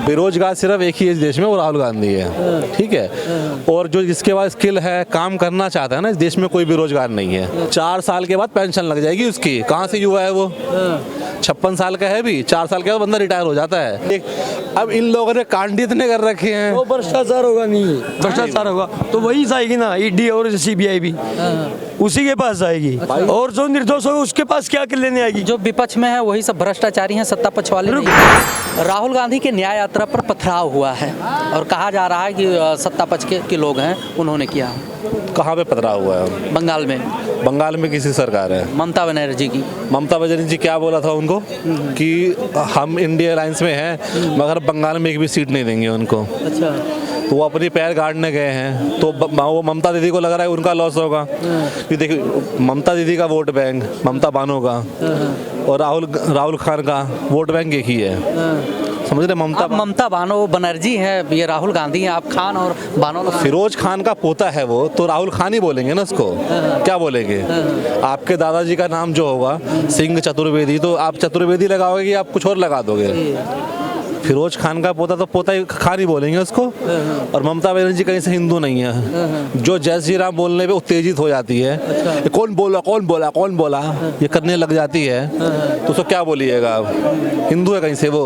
बेरोजगार सिर्फ एक ही इस देश में, वो राहुल गांधी है, ठीक है। और जो जिसके पास स्किल है, काम करना चाहता है ना, इस देश में कोई बेरोजगार नहीं है। 4 साल के बाद पेंशन लग जाएगी उसकी। कहाँ से युवा है वो? 56 साल का है भी, 4 साल के बाद बंदा रिटायर हो जाता है। अब इन लोगों ने कांड इतने कर रखे हैं। वो भ्रष्टाचार होगा, नहीं भ्रष्टाचार होगा तो वही आएगी ना, ईडी और सीबीआई भी उसी के पास आएगी। और जो निर्दोष होगा उसके पास क्या लेने आएगी? जो विपक्ष में है वही सब भ्रष्टाचारी हैं, सत्ता पक्ष वाले नहीं हैं। राहुल गांधी के न्याय यात्रा पर पथराव हुआ है और कहा जा रहा है कि सत्ता पक्ष के लोग हैं, उन्होंने किया। कहाँ पे पथराव हुआ है? बंगाल में। बंगाल में किसी सरकार है? ममता बनर्जी की। ममता बनर्जी जी क्या बोला था उनको कि हम इंडिया अलायंस में हैं मगर बंगाल में एक भी सीट नहीं देंगे उनको। अच्छा। तो वो अपनी पैर गाड़ने गए हैं, तो वो ममता दीदी को लग रहा है उनका लॉस होगा। कि देखिए, ममता दीदी का वोट बैंक, ममता बानो का और राहुल खान का वोट बैंक एक ही है, समझ रहे? ममता बानो बनर्जी है, ये राहुल गांधी है। आप खान और बानो फिरोज खान का पोता है वो, तो राहुल खान ही बोलेंगे ना उसको, क्या बोलेंगे? आपके दादाजी का नाम जो होगा सिंह चतुर्वेदी, तो आप चतुर्वेदी लगाओगे कि आप कुछ और लगा दोगे? फिरोज खान का पोता तो पोता ही खान ही बोलेंगे उसको। और ममता बनर्जी कहीं से हिंदू नहीं है, जो जय श्री राम बोलने पे उत्तेजित हो जाती है। कौन बोला कौन बोला कौन बोला ये करने लग जाती है, तो उसको क्या बोलिएगा? हिंदू है कहीं से वो।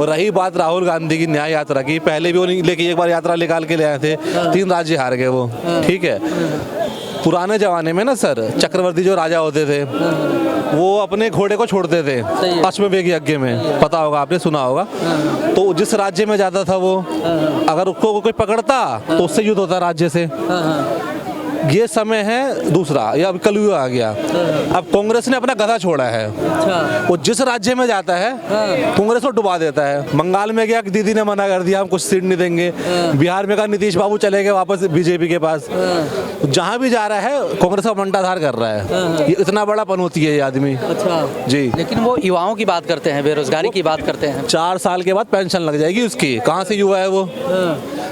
और रही बात राहुल गांधी की न्याय यात्रा की, पहले भी वो लेके एक बार यात्रा निकाल के ले आए थे, 3 राज्य हार गए वो, ठीक है। पुराने जमाने में ना सर, चक्रवर्ती जो राजा होते थे वो अपने घोड़े को छोड़ते थे अश्वमेध यज्ञ में, पता होगा, आपने सुना होगा। तो जिस राज्य में जाता था वो, अगर उसको कोई पकड़ता तो उससे युद्ध होता राज्य से। ये समय है दूसरा, या अब कलयुग आ गया। अब कांग्रेस ने अपना गधा छोड़ा है। वो जिस राज्य में जाता है कांग्रेस को डुबा देता है। बंगाल में गया, दीदी ने मना कर दिया, हम कुछ सीट नहीं देंगे। बिहार में कहा नीतीश बाबू चले गए वापस बीजेपी के पास। जहाँ भी जा रहा है कांग्रेस का मंटाधार कर रहा है। ये इतना बड़ा पनौती है ये आदमी। अच्छा जी। लेकिन वो युवाओं की बात करते हैं, बेरोजगारी की बात करते हैं। 4 साल के बाद पेंशन लग जाएगी उसकी। कहाँ से युवा है वो?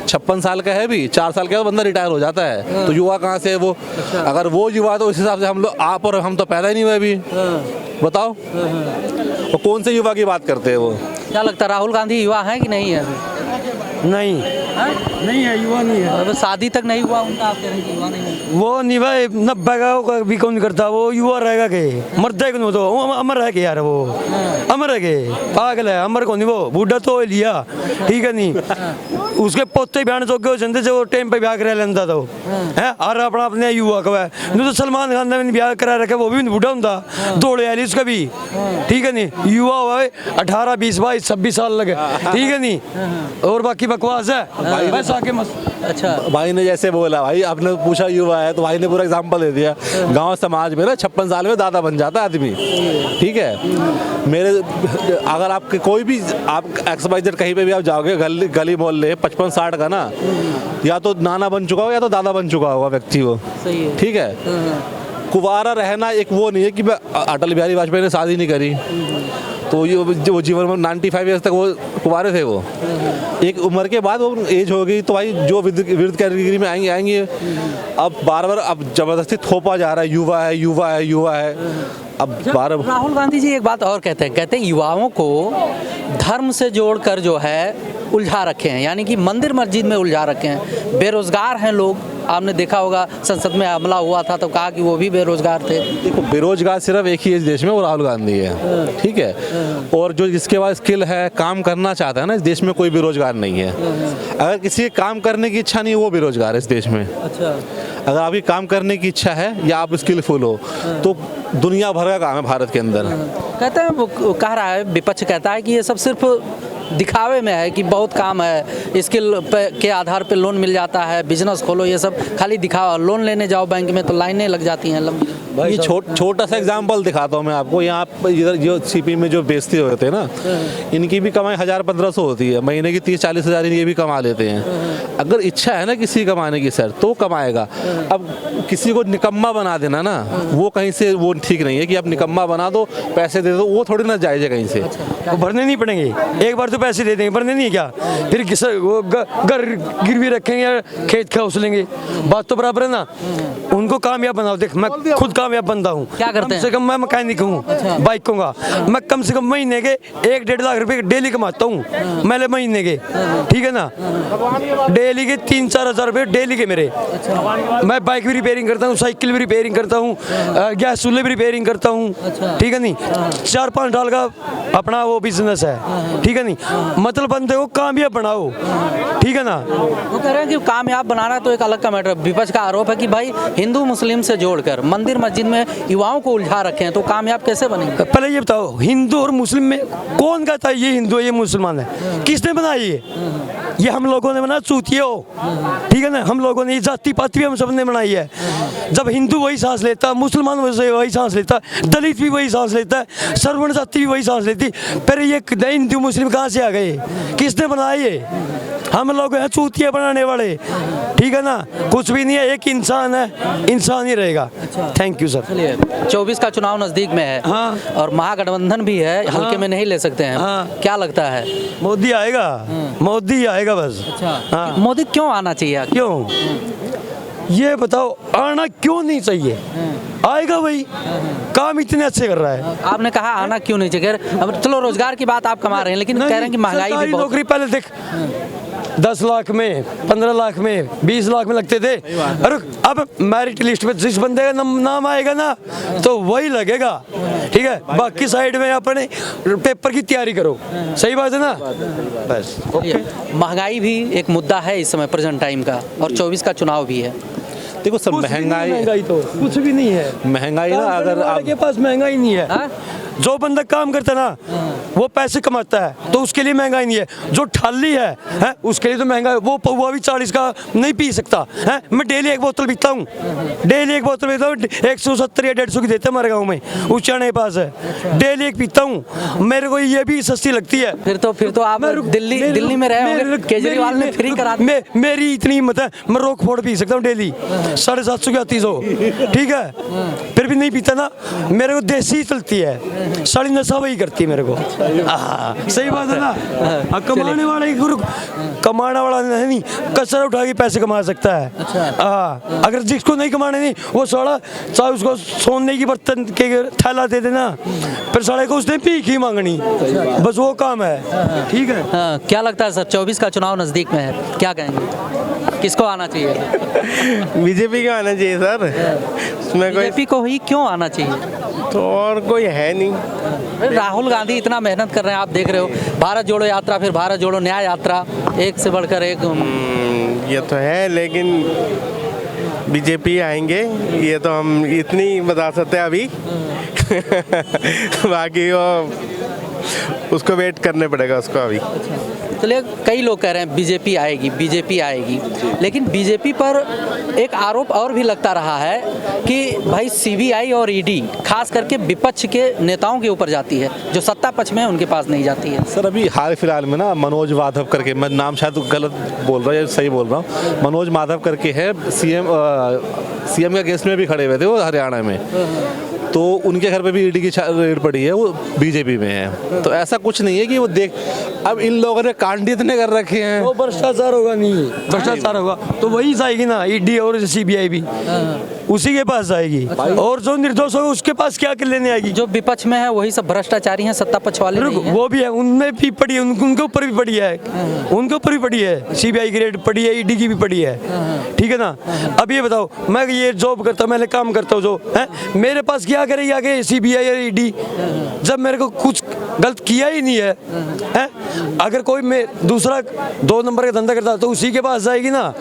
56 साल का है भी, 4 साल के बाद बंदा रिटायर हो जाता है। तो युवा कहाँ से है वो? अगर वो युवा तो उस हिसाब से हम लोग, आप और हम तो पैदा ही नहीं हुए अभी। बताओ वो कौन से युवा की बात करते हैं वो? क्या लगता है राहुल गांधी युवा है कि नहीं है? नहीं नहीं है, युवा नहीं है। अब शादी तक नहीं हुआ उनका, आप कह रहे हैं कि युवा नहीं है? वो निभाए 90 का भी कौन करता, वो युवा रहेगा के मरता है तो वो अमर है के यार, वो अमर है के पागल है, अमर कौन? वो बूढ़ा तो लिया, ठीक है नहीं। उसके पोते बयान चौके हो जाते जो टाइम पे ब्याह करा लेता था है। और अपना अपने युवा का है, नहीं तो सलमान खान ने ब्याह करा रखे, वो भी बूढ़ा होता दौड़े आली उसका भी, ठीक है नहीं। युवा हुआ 18, 20, 22, 26 साल लगे, ठीक है नहीं। और बाकी बकवास है बस आके मत। अच्छा भाई ने जैसे बोला, भाई आपने पूछा युवा है तो भाई ने पूरा एग्जांपल दे दिया। गांव समाज में ना 56 साल में दादा बन जाता है आदमी, ठीक है। मेरे अगर आपके कोई भी आप XYZ कहीं पे भी आप जाओगे, गली मोहल्ले 55-60 का ना, या तो नाना बन चुका होगा या तो दादा बन चुका होगा व्यक्ति वो, ठीक है। कुंवारा रहना एक वो नहीं है कि अटल बिहारी वाजपेयी ने शादी नहीं करी तो ये जो जीवन में 95 ईयर्स तक वो कुंवारे थे। वो एक उम्र के बाद वो एज हो गई तो भाई जो वृद्ध कैटेगरी में आएंगे। अब बार अब जबरदस्ती थोपा जा रहा है युवा है युवा है युवा है। अब बार राहुल गांधी जी एक बात और कहते हैं युवाओं को धर्म से जोड़कर जो है उलझा रखे हैं, यानी कि मंदिर मस्जिद में उलझा रखे हैं। बेरोजगार हैं लोग, आपने देखा होगा संसद में हमला हुआ था तो कहा कि वो भी बेरोजगार थे। देखो, बेरोजगार सिर्फ एक ही इस देश में, वो राहुल गांधी है, ठीक है। और जो जिसके पास स्किल है, काम करना चाहता है ना, इस देश में कोई बेरोजगार नहीं है। अगर किसी के काम करने की इच्छा नहीं, वो बेरोजगार है इस देश में। अच्छा। अगर आपकी काम करने की इच्छा है या आप स्किलफुल हो तो दुनिया भर का काम है भारत के अंदर। कहते हैं, वो कह रहा है, विपक्ष कहता है कि ये सब सिर्फ दिखावे में है कि बहुत काम है, स्किल के आधार पे लोन मिल जाता है, बिजनेस खोलो, ये सब खाली दिखावा। लोन लेने जाओ बैंक में तो लाइनें लग जाती हैं लंबी। ये छोटा सा एग्जांपल दिखाता हूँ मैं आपको। यहाँ इधर जो सीपी में जो बेचते होते हैं ना, इनकी भी कमाई 1000-1500 होती है, महीने की 30-40 हज़ार ये भी कमा लेते हैं। अगर इच्छा है ना किसी कमाने की सर तो कमाएगा। अब किसी को निकम्मा बना देना ना, वो कहीं से वो ठीक नहीं है कि आप निकम्मा बना दो पैसे दे दो, वो थोड़ी ना जायज़ है कहीं से। वो भरने नहीं पड़ेंगे, एक बार तो पैसे दे देंगे, बनने नहीं है क्या? फिर वो घर गिरवी रखेंगे या खेत खा उसलेंगे, बात तो बराबर है ना। उनको कामयाब बनाओ। देख मैं खुद कामयाब बंदा हूँ। क्या करते हैं? कम से कम मैं मैकेनिक हूँ, बाइकों का। मैं कम से कम महीने के 1-1.5 लाख रुपए डेली कमाता हूँ, मैं महीने के, ठीक है ना। डेली के 3-4 हज़ार रुपये डेली के मेरे। मैं बाइक भी रिपेयरिंग करता हूँ, साइकिल भी रिपेयरिंग करता हूँ, गैस चूल्हे भी रिपेयरिंग करता हूँ, ठीक है नहीं। 4-5 साल का अपना वो बिजनेस है, ठीक है नहीं। मतलब बंदे को कामयाब बनाओ, ठीक है ना। वो कह रहे हैं कि कामयाब बनाना तो एक अलग का मैटर। विपक्ष का आरोप है कि भाई हिंदू मुस्लिम से जोड़कर मंदिर मस्जिद में युवाओं को उलझा रखे हैं, तो कामयाब कैसे बनेंगे? पहले ये बताओ, हिंदू और मुस्लिम में कौन कहता है ये हिंदू है ये मुसलमान है? किसने बनाई ये हम लोगों ने बनाया, चूतिया हो, ठीक है ना। हम लोगों ने ये जाति पाति भी हम सब ने बनाई है। जब हिंदू वही सांस लेता, मुसलमान वही सांस लेता, दलित भी वही सांस लेता है, सर्वण जाति भी वही सांस लेती, फिर ये हिंदू मुस्लिम कहाँ से आ गए? किसने बनाया ये? हम लोग हैं चूतिया बनाने वाले, ठीक है ना। कुछ भी नहीं है, एक इंसान है, इंसान ही रहेगा। Thank you sir. चलिए, 24 का चुनाव नजदीक में है। हाँ। और महागठबंधन भी है, हल्के में नहीं ले सकते हैं। हाँ। क्या लगता है? मोदी आएगा, मोदी आएगा बस। हाँ। मोदी क्यों आना चाहिए? क्यों ये बताओ, आना क्यों नहीं चाहिए? आएगा भाई, काम इतने अच्छे कर रहा है। आपने कहा आना क्यों नहीं चाहिए। अब चलो रोजगार की बात आप कमा रहे हैं, लेकिन कह रहे हैं कि महंगाई भी बहुत। नौकरी पहले देख 10 लाख में, 15 लाख में, 20 लाख में लगते थे। अरे अब मेरिट लिस्ट में जिस बंदे का नाम आएगा ना तो वही लगेगा, ठीक है। बाकी साइड में अपने पेपर की तैयारी करो, सही बात है ना। बस महंगाई भी एक मुद्दा है इस समय प्रेजेंट टाइम का, और 24 का चुनाव भी है। देखो सब महंगाई तो कुछ भी नहीं है। महंगाई ना, अगर आपके पास महंगाई नहीं है। हाँ? जो बंदा काम करता है ना वो पैसे कमाता है, तो उसके लिए महंगाई नहीं है। जो ठाली है उसके लिए तो महंगा है। वो पौवा भी 40 का नहीं पी सकता है। मैं डेली एक बोतल पीता हूँ, डेली एक बोतल पीता हूँ। 170 या 150 की देते हैं हमारे गाँव में, उच्चारण के पास है। डेली एक पीता हूँ, मेरे को ये भी सस्ती लगती है। फिर तो आप दिल्ली में रहे होंगे, केजरीवाल ने फ्री करा दी। मेरी इतनी हिम्मत है, मैं रोक फोड़ पी सकता हूँ डेली 750 की 3800, ठीक है। फिर भी नहीं पीता ना, मेरे को देसी चलती है, साड़ी नशा वही करती है मेरे को। सही बात है ना। कमाने वाले कमाने वाला नहीं कचरा उठा के पैसे कमा सकता है। अगर जिसको नहीं कमाने नहीं, वो साला चाहे उसको सोने की बर्तन के थैला दे देना, फिर साले को उसने भीख ही मांगनी, बस वो काम है, ठीक है। क्या लगता है सर, 24 का चुनाव नजदीक में है, क्या कहेंगे? किसको आना चाहिए? बीजेपी को आना चाहिए सर। उसमें कोई बीजेपी को ही क्यों आना चाहिए? तो और कोई है नहीं। राहुल गांधी इतना मेहनत कर रहे हैं, आप देख रहे हो, भारत जोड़ो यात्रा, फिर भारत जोड़ो न्याय यात्रा, एक से बढ़कर एक। ये तो है, लेकिन बीजेपी आएंगे ये तो हम इतनी बता सकते हैं अभी। बाकी वो उसको वेट करने पड़ेगा उसको अभी। चलिए, कई लोग कह रहे हैं बीजेपी आएगी, लेकिन बीजेपी पर एक आरोप और भी लगता रहा है कि भाई सीबीआई और ईडी खास करके विपक्ष के नेताओं के ऊपर जाती है, जो सत्ता पक्ष में है उनके पास नहीं जाती है। सर अभी हाल फिलहाल में ना मनोज माधव करके, मैं नाम शायद गलत बोल रहा हूँ, सही बोल रहा हूँ, मनोज माधव करके है, सीएम का केस में भी खड़े हुए थे वो हरियाणा में, तो उनके घर पे भी ईडी की रेड पड़ी है, वो बीजेपी में है। तो ऐसा कुछ नहीं है कि वो देख, अब इन लोगों ने कांड इतने कर रखे हैं। वो भ्रष्टाचार होगा नहीं, भ्रष्टाचार होगा तो वही आएगी ना, ईडी और सीबीआई भी उसी के पास आएगी। और जो निर्दोष होगा उसके पास क्या कर लेने आएगी? जो विपक्ष में है वही सब भ्रष्टाचारी हैं, सत्ता पक्ष वाले नहीं हैं। वो भी है, उनमें भी पड़ी है, उनके ऊपर भी पड़ी है, उनके ऊपर भी पड़ी है, सीबीआई की रेड पड़ी है, ईडी की भी पड़ी है, ठीक है ना। अब ये बताओ, मैं ये जॉब करता हूँ, मैं काम करता हूँ, जो है मेरे पास क्या करेगी आगे सीबीआई और ईडी, जब मेरे को कुछ गलत किया ही नहीं है। अगर कोई मैं दूसरा 2 नंबर का धंधा करता तो उसी के पास जाएगी ना।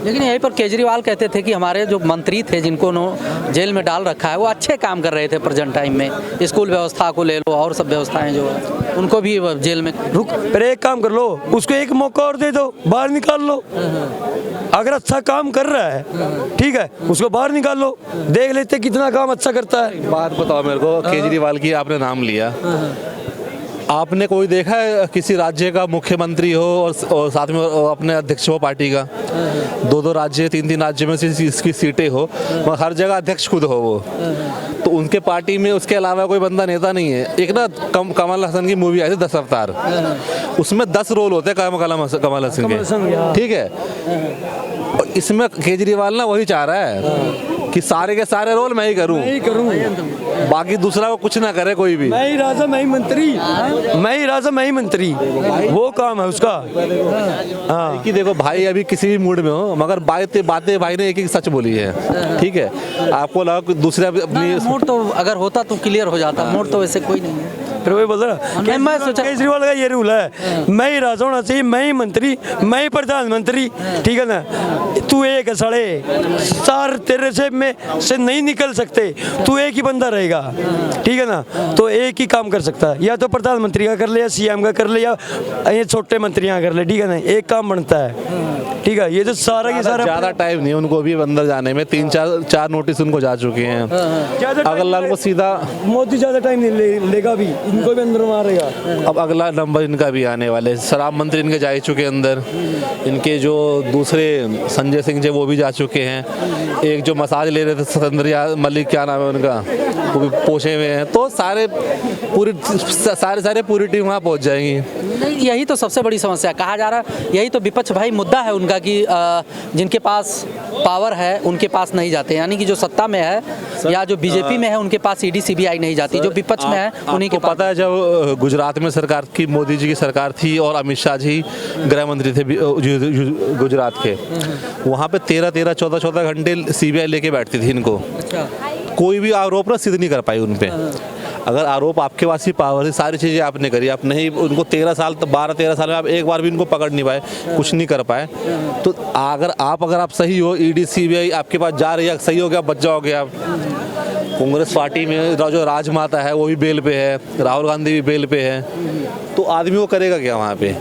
लेकिन यहीं पर केजरीवाल कहते थे कि हमारे जो मंत्री थे जिनको जेल में डाल रखा है वो अच्छे काम कर रहे थे प्रेजेंट टाइम में, स्कूल व्यवस्था को ले लो और सब व्यवस्थाएं जो है उनको भी जेल में। रुक, पर एक काम कर लो, उसको एक मौका और दे दो, बाहर निकाल लो। अगर अच्छा काम कर रहा है, ठीक है, उसको बाहर निकाल लो, देख लेते कितना काम अच्छा करता है। बात बताओ मेरे को, केजरीवाल की आपने नाम लिया, आपने कोई देखा है किसी राज्य का मुख्यमंत्री हो और साथ में अपने अध्यक्ष हो पार्टी का, 2-2 राज्य 3-3 राज्य में इसकी सीटें हो, हर जगह अध्यक्ष खुद हो वो, तो उनके पार्टी में उसके अलावा कोई बंदा नेता नहीं है। एक ना कमल हसन की मूवी आई थी 10 अवतार, उसमें 10 रोल होते हैं कमल हसन के, ठीक है। इसमें केजरीवाल ना वही चाह रहा है कि सारे के सारे रोल मैं ही करूं, बाकी दूसरा को कुछ ना करे कोई भी। मैं ही राजा मैं ही मंत्री, मैं ही राजा मैं ही मंत्री, वो काम है उसका। हाँ कि देखो भाई अभी किसी भी मूड में हो, मगर बातें भाई ने एक एक सच बोली है, ठीक है। आपको लगा कि दूसरे अपनी मूड तो अगर होता तो क्लियर हो जाता, मूड तो वैसे कोई नहीं है। फिर वही बोल रहा मैं सोचा केजरीवाल का ये रूल है, मैं ही राजा होना चाहिए, मैं ही मंत्री, मैं ही प्रधानमंत्री, ठीक है ना। तू एक है साले, सार तेरे से नहीं निकल सकते, तू एक ही बंदा रहेगा, ठीक है ना। तो एक ही काम कर सकता है, या तो प्रधानमंत्री का कर ले, या सीएम का कर ले, या ये छोटे मंत्रियां कर ले, ठीक है ना। एक काम बनता है, ठीक है। ये जो सारा की सारा ज़्यादा टाइम नहीं है उनको भी अंदर जाने में, 3-4 नोटिस उनको जा चुके हैं। अगला को सीधा मोदी ज्यादा टाइम नहीं लेगा, भी इनको भी अंदर मारेगा। अब अगला नंबर इनका भी आने वाले, शराब मंत्री इनके जा ही चुके अंदर, इनके जो दूसरे संजय सिंह जी वो भी जा चुके हैं। एक जो मसाज ले रहे थे सतेंद्र मलिक, क्या नाम है उनका, वो भी पहुँचे हुए हैं। तो सारे पूरी टीम वहाँ पहुँच जाएंगी। यही तो सबसे बड़ी समस्या कहा जा रहा है, यही तो विपक्ष भाई मुद्दा है उनका कि जिनके पास पावर है उनके पास नहीं जाते, यानी कि जो सत्ता में है या जो बीजेपी में है उनके पास ईडी सीबीआई नहीं जाती, जो विपक्ष में है उन्हीं के पास। पता है जब गुजरात में सरकार की, मोदी जी की सरकार थी और अमित शाह जी गृह मंत्री थे गुजरात के, वहाँ पे 13-14 घंटे सीबीआई लेके बैठती थी इनको। कोई भी आरोप ना सिद्ध नहीं कर पाई उन पे। अगर आरोप आपके पास ही पावर है, सारी चीज़ें आपने करी, आप नहीं उनको 12-13 साल में आप एक बार भी उनको पकड़ नहीं पाए, कुछ नहीं कर पाए, तो अगर आप सही हो, ईडी सीबीआई आपके पास जा रही है, सही हो गया, बच जाओगे आप। कांग्रेस पार्टी में जो राजमाता है वो भी बेल पे है, राहुल गांधी भी बेल पे है, तो आदमी वो करेगा क्या वहाँ पे।